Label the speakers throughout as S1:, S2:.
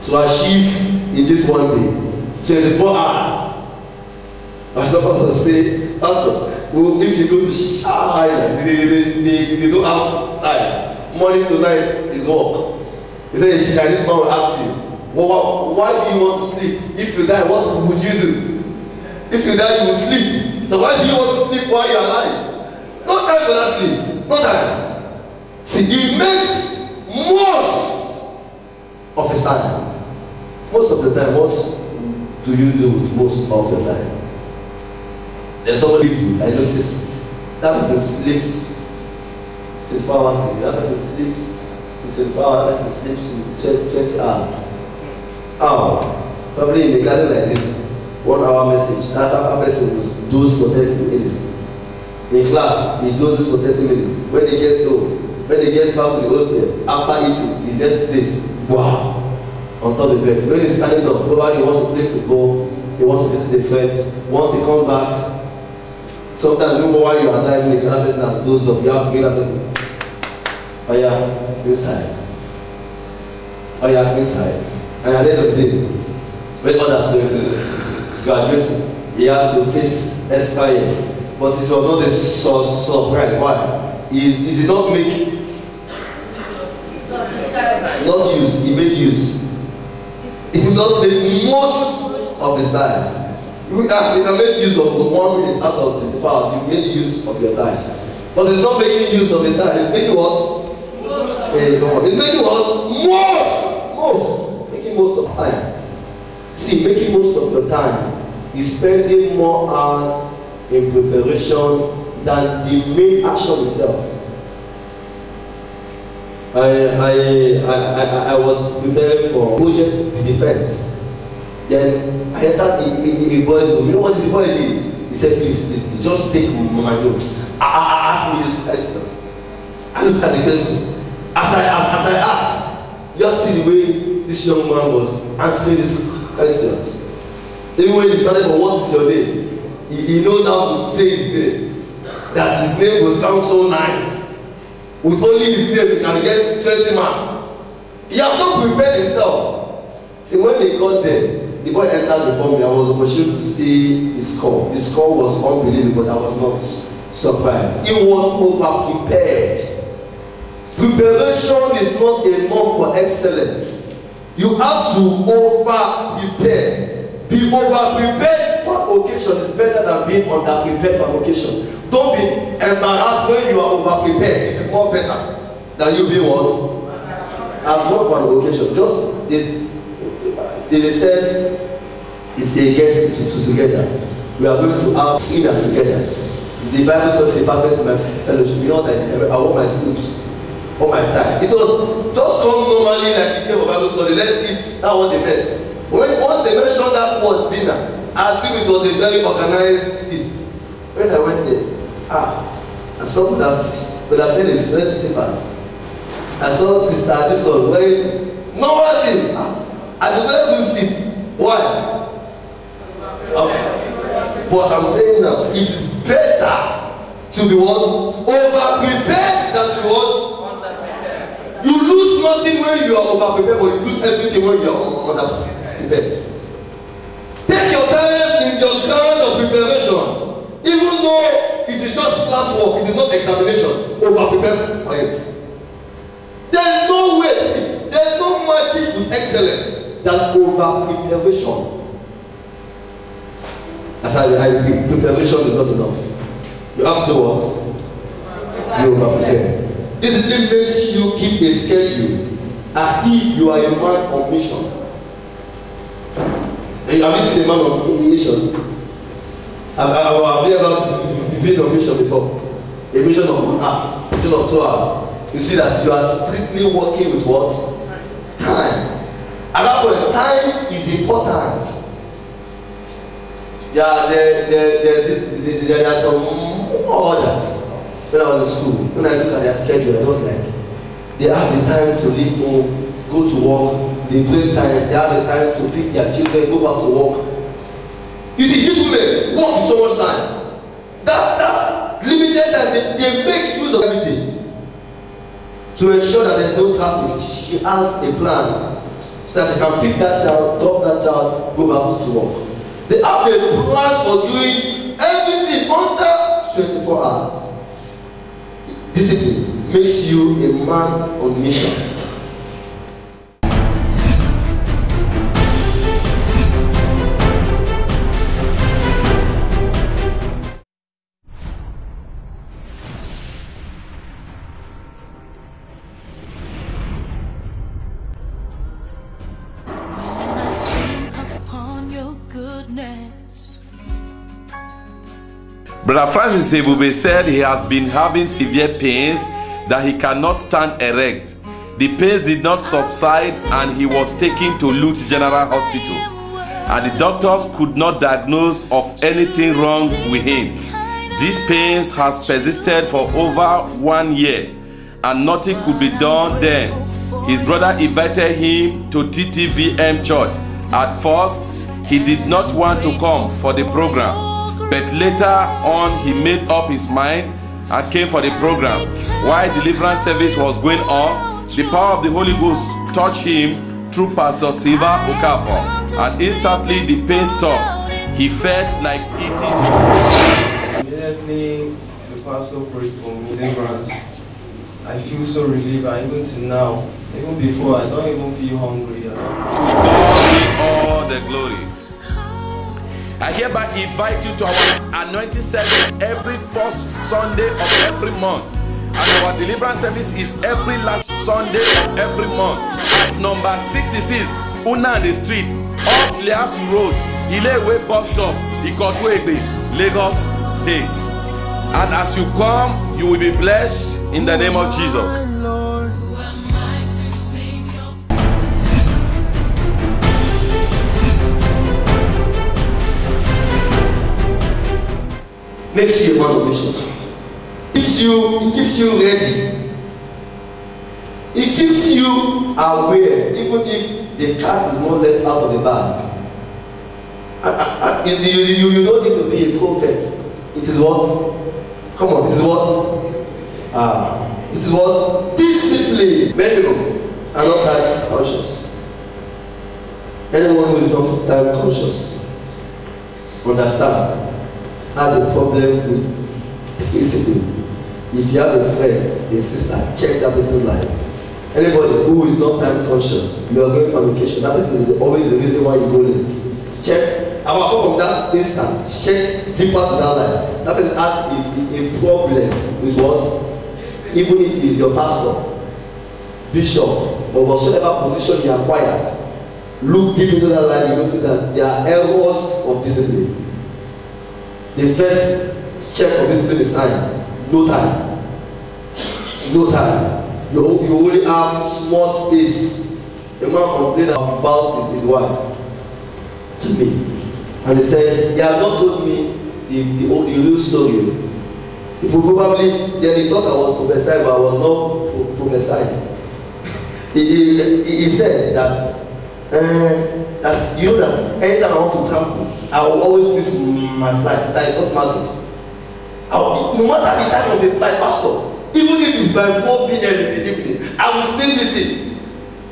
S1: to achieve in this one day. 24 hours. And some pastor say, Pastor, well, if you go to China, they don't have time. Morning to night is work. He said, a Chinese man will ask you, well, why do you want to sleep? If you die, what would you do? If you die, you will sleep. So why do you want to sleep while you are alive? No time for that sleep. No time. See, he makes most of his time. Most of the time, what do you do with most of your time? There's somebody with, I notice, that person sleeps 24 hours a day, that person sleeps 24 hours, that person sleeps 20 hours. Probably in the garden like this, 1 hour message, that person will doze for 30 minutes. In class, he dozes for 30 minutes. When he gets home, when he gets back to the hostel, after eating, the next place, wow, on top of the bed. When he's standing up, probably he wants to play football, he wants to visit a friend. Once he comes back, sometimes even while you are diving, the other person has dozed off. You have to get that person. Oh yeah, inside. Oh yeah, inside. And at the end of the day, when others going to graduate, he has to face expire. But it was not a surprise. Why? He did not make not use, he made use. He did not make most of his time. You can make use of 1 minute out of 24 hours. You made use of your time. But it's not making use of your time. It's making what? It's making what? Most. Making most of time. See, making most of your time is spending more hours in preparation than the main action itself. I was preparing for project defense. Then I entered a boy's room. You know what the boy did? He said, please, just take my notes. Ask me these questions. I looked at the question. As I asked, you have to see the way this young man was answering these questions. Even when he started for what is your name, he knows how to say his name. That his name will sound so nice. With only his name, he can get 20 marks. He has not prepared himself. See, when they got there, the boy entered before me. I was opportunity to see his score. His score was unbelievable, but I was not surprised. He was over-prepared. Preparation is not enough for excellence. You have to over-prepare. Be over-prepared for occasion is better than being under-prepared for occasion. Don't be embarrassed when you are over-prepared. It is more better than you be what? And not for an occasion. Just they said it's a get together. We are going to have dinner together. The Bible study department in my fellowship, you know that I wore my suits all my time. It was just come normally like the game of Bible study. Let's eat. That's what they meant. Once they mentioned that word dinner, I assume it was a very organized feast. When I went there, I saw that Felix wearing slippers. I saw Sister Addison wearing normal things. I do not even sit. Why? But I'm saying now, it is better to be what? Over-prepared than to be what? You lose nothing when you are over-prepared, but you lose everything when you are under-prepared. Take your time in your ground of preparation. Even though it is just classwork, it is not examination, over-prepared for it. There is no way, there is no magic with excellence than over-preparation. As I repeat, preparation is not enough. You have to do what? You over-prepare. Discipline makes you keep a schedule as if you are a man on mission. Have you seen a man on mission? Have you ever been on mission before? A mission of 1 hour, a mission of 2 hours. You see that you are strictly working with what? Time. At that point, time is important. There are some others. When I was in school, when I look at their schedule, I was like, they have the time to leave home, go to work, they break time, they have the time to pick their children, go back to work. You see, these women work so much time. That limited time, they make use of everything to ensure that there is no traffic. She has a plan. so that she can pick that child, drop that child, go back to work. They have a plan for doing everything under 24 hours. Discipline makes you a man on mission.
S2: Brother Francis Ebube said he has been having severe pains that he cannot stand erect. The pains did not subside and he was taken to Lutz General Hospital. And the doctors could not diagnose of anything wrong with him. These pains has persisted for over 1 year and nothing could be done then. His brother invited him to TTVM Church. At first, he did not want to come for the program. But later on, he made up his mind and came for the program. While deliverance service was going on, the power of the Holy Ghost touched him through Pastor Silva Okafor, and instantly the pain stopped. He felt like eating.
S3: Immediately, the pastor prayed for me, deliverance. I feel so relieved, and even till now, even before, I don't even feel hungry. To
S2: God be all the glory. I hereby invite you to our anointing service every first Sunday of every month. And our deliverance service is every last Sunday of every month. At number 66, Unande Street, off Liasu Road, Ilewe Bus Stop, Ikotwebe, Lagos State. And as you come, you will be blessed in the name of Jesus.
S1: Makes you a man of mission. It keeps you ready. It keeps you aware, even if the cat is not let out of the bag. You don't need to be a prophet. It is what? Come on, it is what? It is what? Discipline. Many people are not time conscious. Anyone who is not time conscious, understand, has a problem with discipline. If you have a friend, a sister, check that person's life. Anybody who is not time conscious, you are going for vacation, that person is always the reason why you go late. Check, apart from that instance, check deeper to that life. That person has a problem with what? Even if it is your pastor, bishop, or whatever position he acquires, look deep into that life, you notice that there are errors of discipline. The first check of discipline is time. No time. No time. You only have small space. A man complained about his wife to me. And he said, he had not told me the real story. He probably, then he thought I was prophesying, but I was not prophesying. He said that, you know that anytime I want to travel, I will always miss my flight. I got married. No matter the time of the flight, pastor, even if it's by 4 p.m. in the evening, I will still miss it.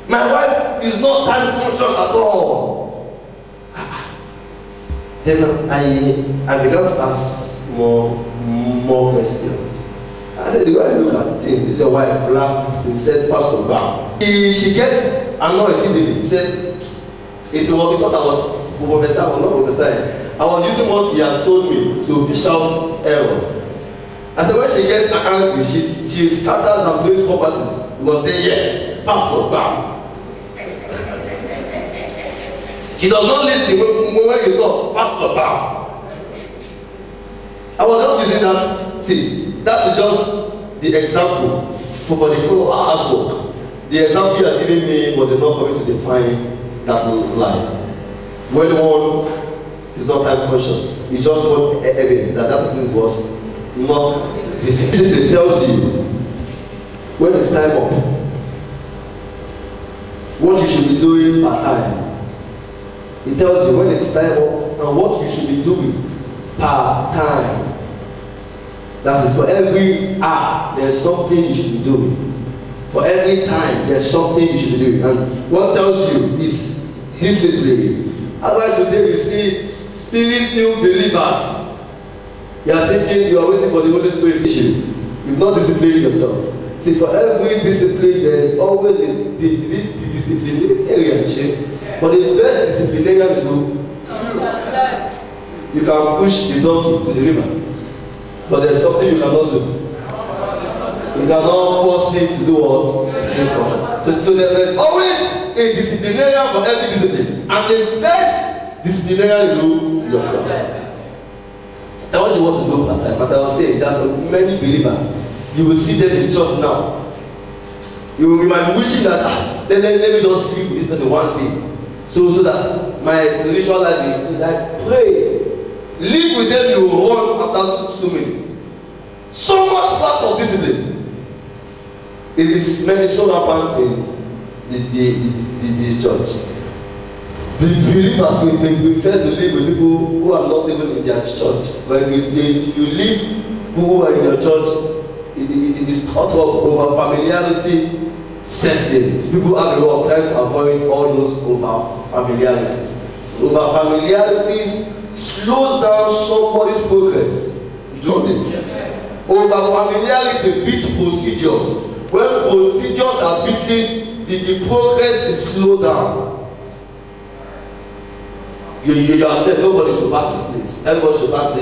S1: My wife is not time conscious at all. Then I began to ask more questions. I said, the way I look at things, is your wife laughed and said, Pastor, bam. She gets annoyed easily. She said, he thought I was prophesying, I was not prophesying. I was using what he has told me to fish out errors. I said, when she gets angry, she scatters and blames properties. He was saying, yes, Pastor, bam. She does not listen when you talk, Pastor, bam. I was just using that. See, that is just the example for the whole housework. The example you are giving me was enough for me to define that life. When one is not time conscious, you just want evidence that that person is what? Not discipline. It tells you when it's time up, what you should be doing per time. It tells you when it's time up and what you should be doing per time. That is, for every hour, there's something you should be doing. For every time, there's something you should be doing. And what tells you is discipline. Otherwise, today we see spirit-filled believers. You are thinking you are waiting for the Holy Spirit teaching. You've not disciplined yourself. See, for every discipline, there is always the disciplinarian. But the best disciplinarian is who? You can push the donkey to the river, but there's something you cannot do. You cannot force it to do what? So there's always a disciplinarian for every discipline, and the best disciplinarian is who? Yourself. That's what you want to do at that time. As I was saying, there are so many believers. You will see them in church now. You might be wishing that let me just live with this person one day. So that my spiritual life is like pray. Live with them, you will run after 2 minutes. So much part of discipline. It is many so rampant in the church. The believers prefer to live with people who are not even in their church. But if you live who are in your church, it is caught up over familiarity setting. People have a way of trying to avoid all those over familiarities. Over familiarities slows down somebody's progress. Do this. Over familiarity beats procedures. When procedures are beaten, the progress is slowed down. You have said nobody should pass this place. Everybody should pass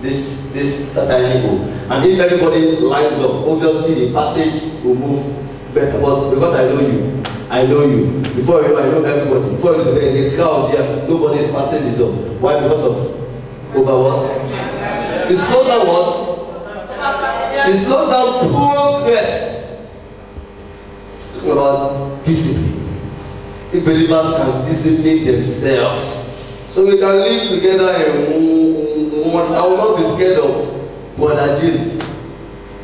S1: this tiny hole. And if everybody lines up, obviously the passage will move better. But because I know you. Before you know, I know everybody. Before you know, there is a crowd here. Nobody is passing the door. Why? Because of over what? It slows down what? It slows down progress. Talking about discipline. If believers can discipline themselves, so we can live together in one. I will not be scared of Brother James,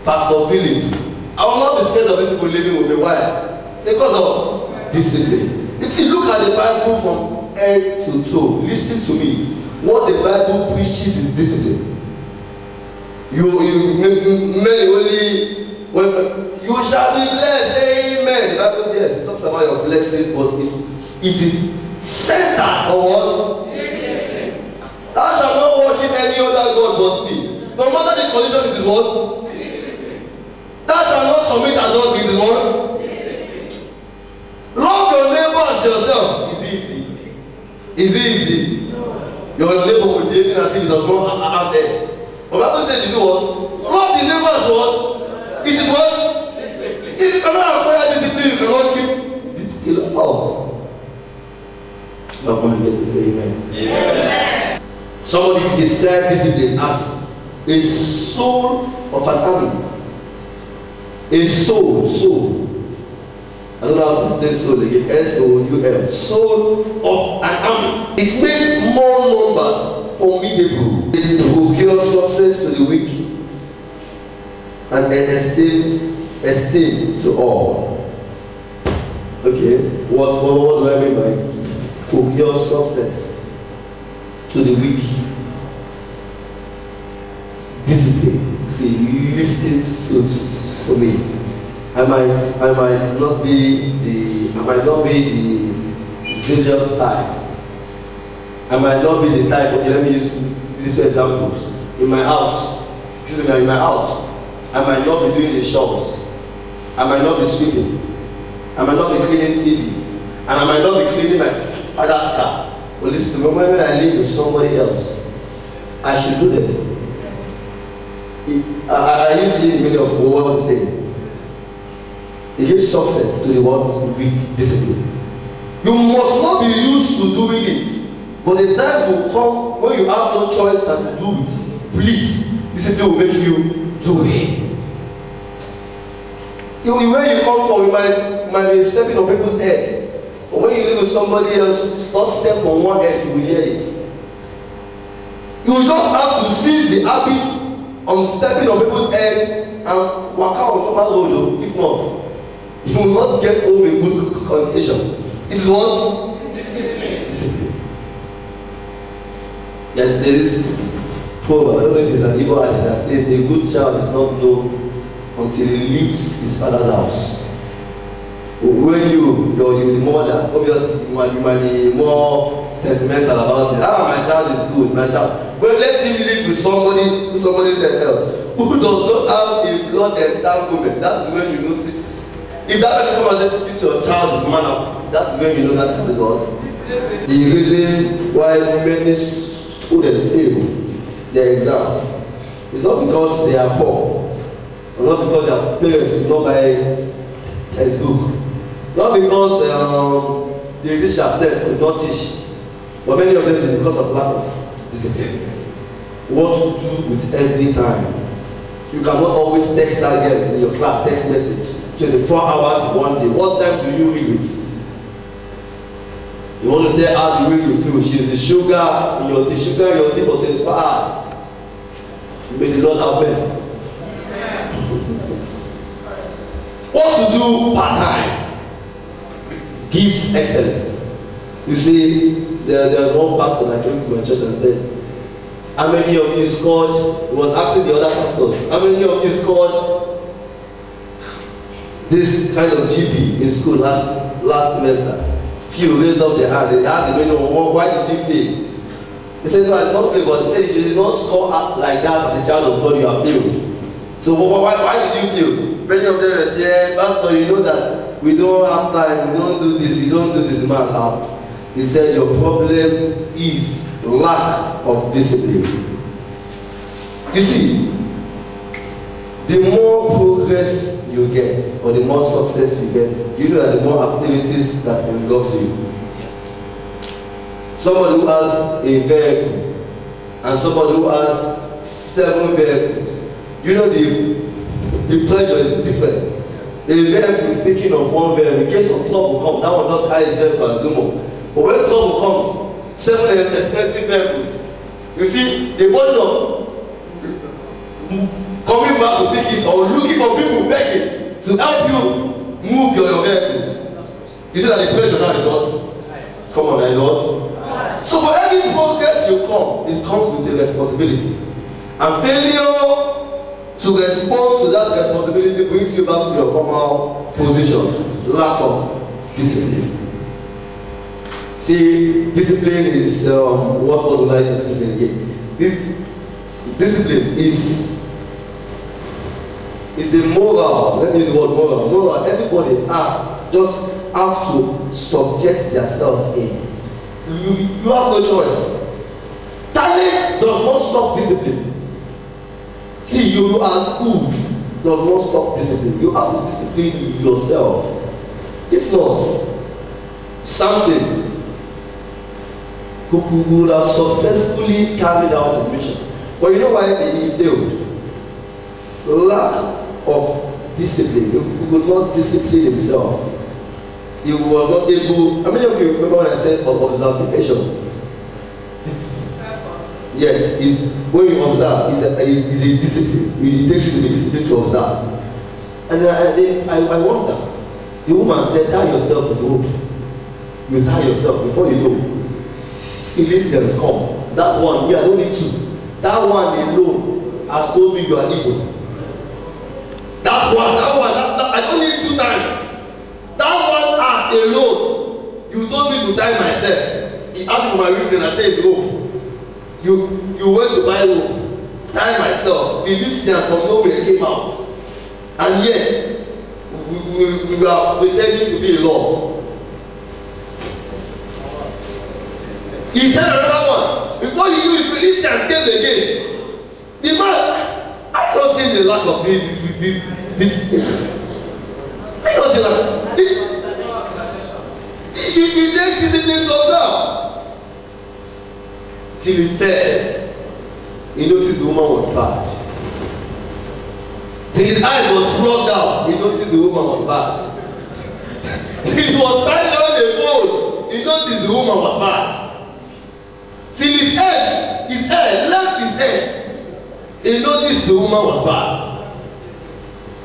S1: Pastor Philip. I will not be scared of these people living with me. Why? Because of discipline. If you look at the Bible from head to toe, listen to me. What the Bible preaches is discipline. Many only when you shall be blessed. Amen. The Bible says yes, it talks about your blessing, but it is centered on what? Discipline. Thou shalt not worship any other God but me. No matter the condition, it is what? Discipline. Thou shalt not commit adultery, it is what? Discipline. Love your neighbor as yourself. It's easy. Is it easy? No. Your neighbor will be as if it does not have dead. But the Bible says you do what? Love the neighbor as what? It is what? Discipline. If you cannot acquire discipline, you cannot keep the house. Not going to get to say amen. Amen. Somebody described discipline as a soul of an army. A soul. I don't know how to explain soul again. S-O-U-L. Soul of an army. It makes more numbers formidable. It procures success to the weak and esteem to all. Okay, what do I mean by it? Procure success to the weak. Discipline. See, listen to me. I might not be the zealous type. I might not be the type. Okay, let me use these two examples. In my house, I might not be doing the chores. I might not be sweeping. I might not be cleaning TV, and I might not be cleaning my father's car. But listen to me. When I live with somebody else, I should do them. I used to see the meaning of what I'm saying. It gives success to the word weak discipline. You must not be used to doing it, but the time will come when you have no choice than to do it. Please, discipline will make you do it. Where you come from, you might be stepping on people's head. But when you live with somebody else, just step on one head, you will hear it. You will just have to seize the habit of stepping on people's head and walk out on normal road. If not, you will not get home in good condition. It is what? Discipline. Yes, there is proverb. I don't know if it's an Igbo adage that says a good child is not known until he leaves his father's house. When you're the mother, obviously you might be more sentimental about it. My child is good, my child. But let him live with somebody else who does not have a blood entanglement. That is when you notice. If that person comes and says, "This your child is man," that is when you know that child is what. The reason why many students fail their exam is not because they are poor, or not because their parents will not buy textbook, not because the teacher self will not teach, but many of them is because of lack of discipline. What to do with every time. You cannot always text that girl in your class, text message 24 hours in one day. What time do you read it? You want to tell her the way you feel. She's the sugar in your tea, for 24 hours. May the Lord have mercy. What to do part-time gives excellence. You see, there's one pastor that came to my church and said, "How many of you scored?" He was asking the other pastors, "How many of you scored this kind of GP in school last semester?" Few raised up their hand. They asked the man, "Why did you fail?" He said, "No, I did not fail, but he said, if you did not score up like that as a child of God, you have failed." So why did you fail? Many of them say, "Pastor, you know that we don't have time, we don't do this, we don't do this." Man laughed. He said, "Your problem is lack of discipline." You see, the more progress you get, or the more success you get, you know that the more activities that engulfs you. Somebody who has a vehicle and somebody who has 7 vehicles, you know the pleasure is different. A vehicle is speaking of one vehicle. In case of trouble come, that one just carries vehicle and zoom off. But when trouble comes, 7 expensive vehicles, you see the burden of coming back to pick it or looking for people begging to help you move your vehicles. You see that the pressure now is what? Come on, is what? So for every progress you come, it comes with a responsibility. And failure to respond to that responsibility brings you back to your former position. Lack of discipline. See, discipline is what would like to discipline again. Discipline is a moral. Let me use the word moral. Moral. Everybody just have to subject themselves in. You have no choice. Talent does not stop discipline. See, you are good does not stop discipline. You have to discipline yourself. If not, Samson would have successfully carried out his mission. But you know why he failed? Lack of discipline. He could not discipline himself. He was not able. How many of you remember when I said observation? Yes, when you observe, it's a discipline. It takes you to be disciplined to observe. And then I wonder. The woman said, "Tie yourself with rope." You tie yourself before you know. Philistines come. That one, I don't need two. That one alone has told me you are evil. That one, I don't need 2 times. That one act alone, you told me to tie myself. He asked for my rope and I said it's rope. You went to buy rope, tie myself. The Philistines from nowhere came out. And yet, we are pretending to be in love. He said another one. Before you knew it, Philistines came again. The man, I don't see the lack of this. I don't see that. He takes discipline to observe. Till he fell, he noticed the woman was bad. Till his eyes was plugged out, he noticed the woman was bad. Till he was tied down the pole, he noticed the woman was bad. Till his head left his head, he noticed the woman was bad.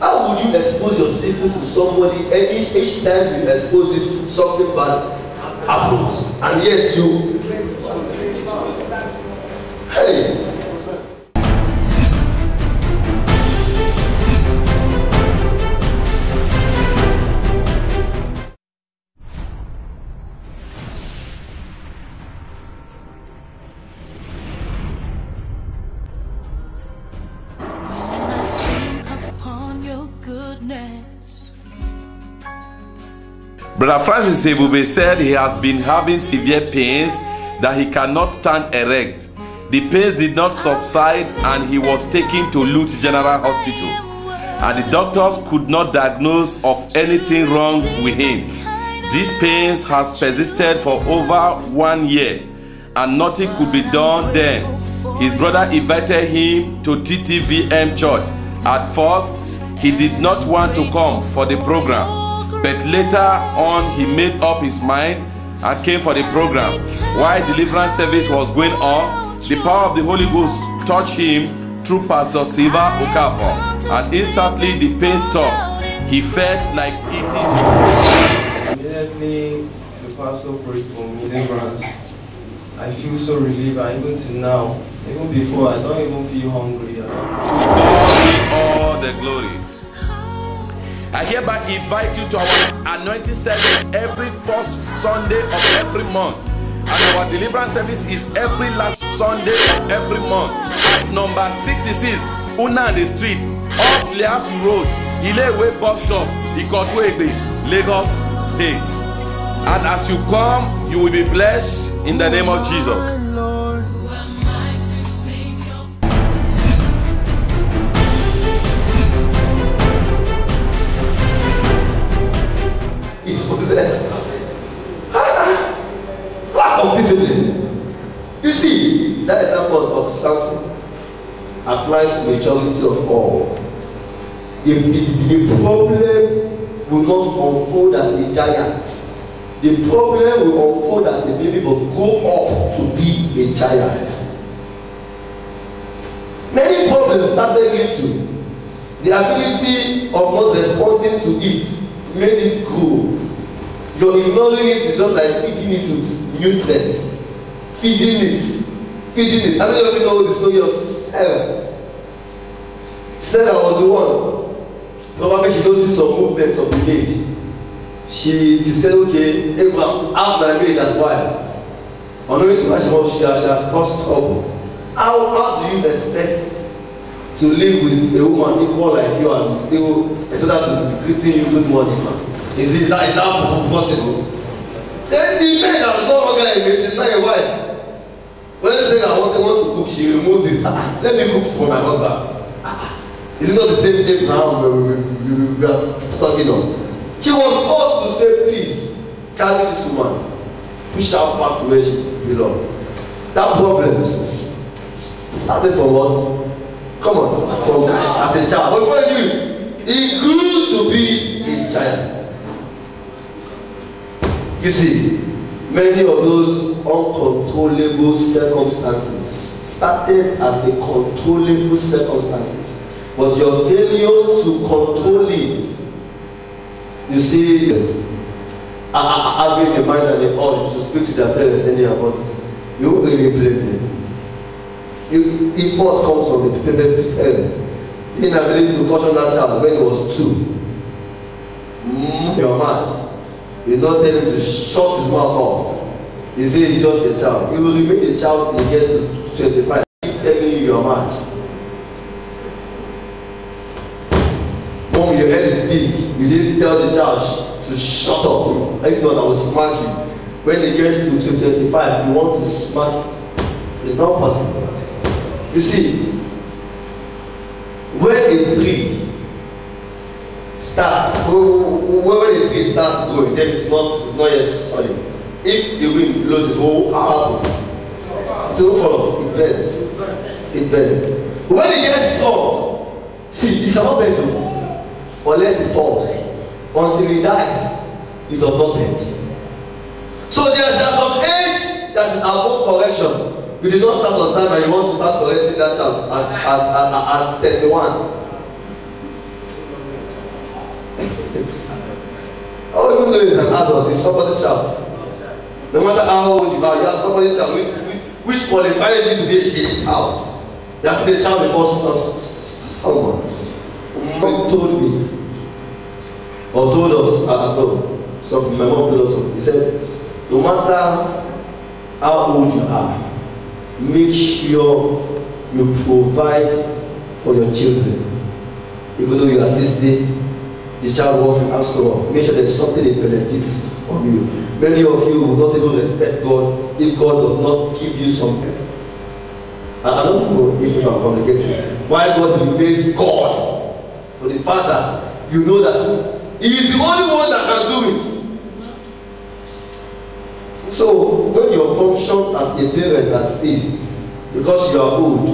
S1: How would you expose your secret to somebody each time you expose it to something bad happens, and yet you hey.
S2: Brother Francis Ebube said he has been having severe pains that he cannot stand erect. The pains did not subside and he was taken to Lutz General Hospital. And the doctors could not diagnose of anything wrong with him. These pains has persisted for over 1 year and nothing could be done then. His brother invited him to TTVM church. At first, he did not want to come for the program, but later on he made up his mind and came for the program. While deliverance service was going on, the power of the Holy Ghost touched him through Pastor Silva Okafor, and instantly the pain stopped. He felt like eating.
S3: Immediately, the pastor prayed for me, deliverance. I feel so relieved, and even till now, even before, I don't even feel hungry.
S2: To God be all the glory. I hereby invite you to our anointing service every first Sunday of every month. And our deliverance service is every last Sunday of every month. At number 66, Unande Street, off Liasu Road, Ilewe bus stop, Ikotwebe, Lagos State. And as you come, you will be blessed in the name of Jesus.
S1: Lack of discipline. You see, that example of Samson applies to the majority of all. The problem will not unfold as a giant. The problem will unfold as a baby but grow up to be a giant. Many problems started little. The ability of not responding to it made it grow. Your ignoring it is just like feeding it with nutrients. Feeding it. I don't even know the story of Sarah. Sarah was the one. Probably she noticed some movements of the maid. She said, okay, Abraham, have my maid as wife. Unknowing to her, she has caused trouble. How do you expect to live with a woman equal like you and still expect her to be greeting you good morning, man? Is that possible? Then the maid that was no longer a maid, she's not a wife. When they say I wants to cook, she removes it. Let me cook for my husband. Is it not the same Abraham we are talking of? She was forced to say, please, carry this woman, push her back to where she belongs. That problem started from what? Come on, from as a child. But when you do it, he grew to be a giant. You see, many of those uncontrollable circumstances started as a controllable circumstances. But your failure to control it, you see, having a mind and a urge to speak to their parents anyhow, but you won't really blame them. It first comes from the parents. The inability to caution that child when he was 2. Your man, you not tell him to shut his mouth up. You say he's just a child. He will remain a child till he gets to 25. Keep telling you your man. Mom, your head is big. You didn't tell the child to shut up. If not, I will smack you. When he gets to 25, you want to smack it. It's not possible. You see, when a tree starts, when a tree starts growing, then it's not yet solid. If the wind blows it, how happens? So for it bends. It bends. When it gets strong, see, it cannot bend unless it falls. Until it dies, it does not bend. So there's some age that is above correction. You did not start on time and you want to start correcting that child at 31. Oh, even though he's an adult, he's somebody's child. No matter how old you are, you have somebody's child which qualifies you to be a child. You have to be a child before someone. Mom told me, or told us at home, so my mom told us, he said, no matter how old you are, make sure you provide for your children. Even though you are 60, the child wasn't after all. Make sure there's something it benefits from you. Many of you will not even respect God if God does not give you something. I don't know if I'm communicating. Why God remains God? For the fact that you know that He is the only one that can do it. So when your function as a parent has ceased because you are old,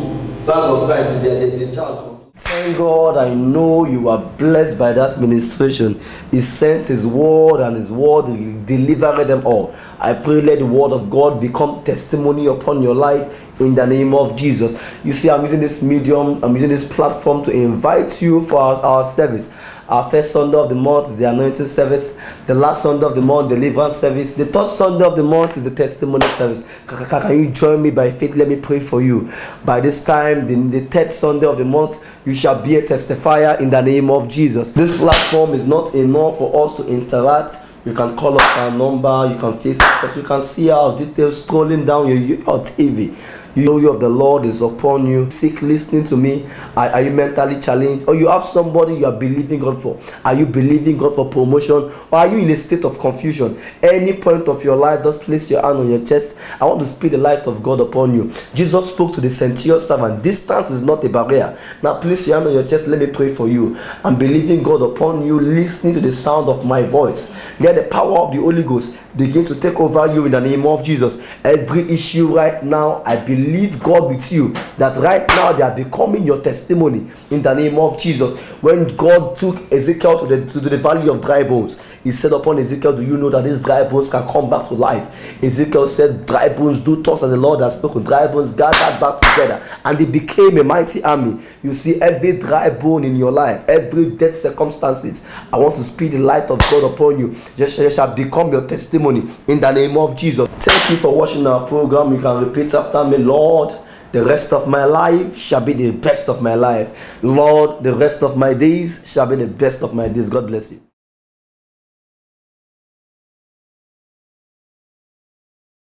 S1: bag of rice is there, the child.
S4: Thank God, I know you are blessed by that ministration. He sent His word, and His word delivered them all. I pray let the word of God become testimony upon your life in the name of Jesus. You see, I'm using this medium, I'm using this platform to invite you for our service. Our first Sunday of the month is the anointing service. The last Sunday of the month, deliverance service. The third Sunday of the month is the testimony service. Can you join me by faith? Let me pray for you. By this time, the third Sunday of the month, you shall be a testifier in the name of Jesus. This platform is not enough for us to interact. You can call us our number, you can Facebook us, you can see our details scrolling down your TV. You know of the Lord is upon you. Sick, listening to me. Are you mentally challenged? Or you have somebody you are believing God for? Are you believing God for promotion? Or are you in a state of confusion? Any point of your life, just place your hand on your chest. I want to speak the light of God upon you. Jesus spoke to the centurion servant. Distance is not a barrier. Now place your hand on your chest. Let me pray for you. I'm believing God upon you, listening to the sound of my voice. Let the power of the Holy Ghost begin to take over you in the name of Jesus. Every issue right now, I believe God with you that right now they are becoming your testimony in the name of Jesus. When God took Ezekiel to the valley of dry bones, He said upon Ezekiel, do you know that these dry bones can come back to life? Ezekiel said, dry bones do thus as the Lord has spoken. Dry bones gathered back together and they became a mighty army. You see, every dry bone in your life, every death circumstances, I want to speak the light of God upon you. Just shall become your testimony in the name of Jesus. Thank you for watching our program. You can repeat after me. Lord, the rest of my life shall be the best of my life. Lord, the rest of my days shall be the best of my days. God bless you.